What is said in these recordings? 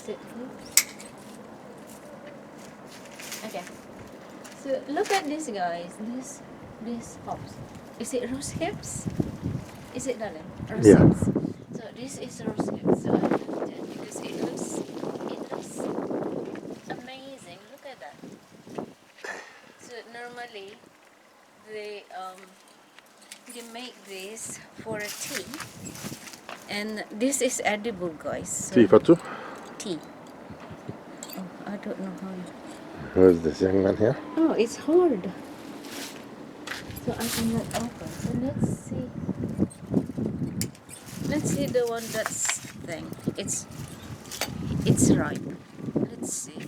Is it good? Okay. So look at this, guys. This hops. Is it rose hips? Is it, darling? Rose Yeah. hips. So this is rose hips. So I love it because it looks amazing. Look at that. So normally they make this for a tea, and this is edible, guys. So Tea. tea. Oh, I don't know how. Who's this young man here? Oh, it's hard. So I cannot open. So let's see. Let's see the one that's thing. It's ripe. Let's see.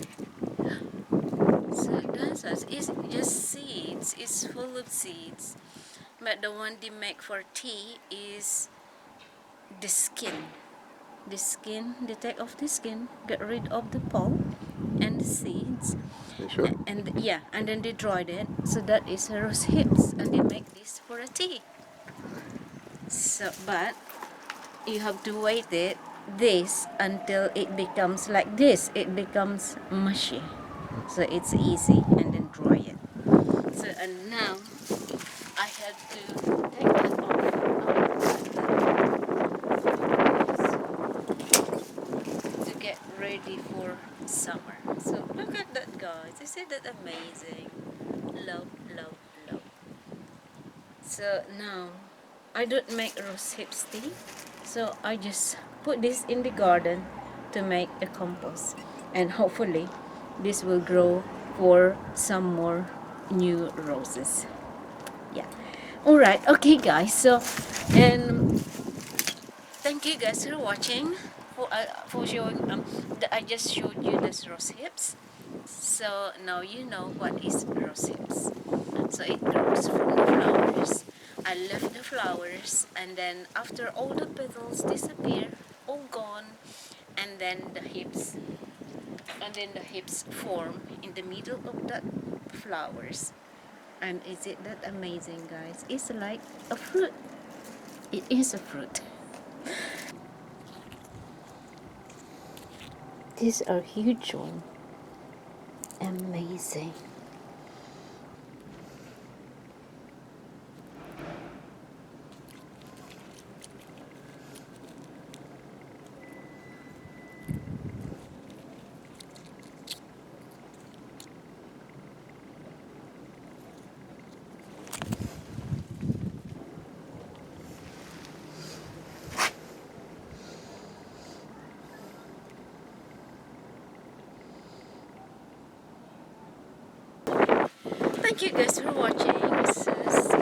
So that's us. It's just seeds. It's full of seeds. But the one they make for tea is the skin. The skin, they take off the skin, get rid of the pulp and the seeds. You sure? And yeah, and then they dried it. So that is rose hips, and they make this for a tea. So, but you have to wait this until it becomes like this. It becomes mushy. So it's easy, and then dry it. So and now I have to take that off to get ready for summer. So look at that, guys. Isn't that amazing? Love, love, love. So now I don't make rose hips tea. So I just put this in the garden to make a compost, and hopefully this will grow for some more new roses. Yeah. All right. Okay, guys. So and thank you guys for watching. For showing that I just showed you this rose hips. So now you know what is rose hips. So it grows from the flowers. I left the flowers, and then after all the petals disappear, all gone, and then the hips form in the middle of the flowers. And is it that amazing, guys? It's like a fruit. It is a fruit. These are huge one. Amazing. Thank you guys for watching. So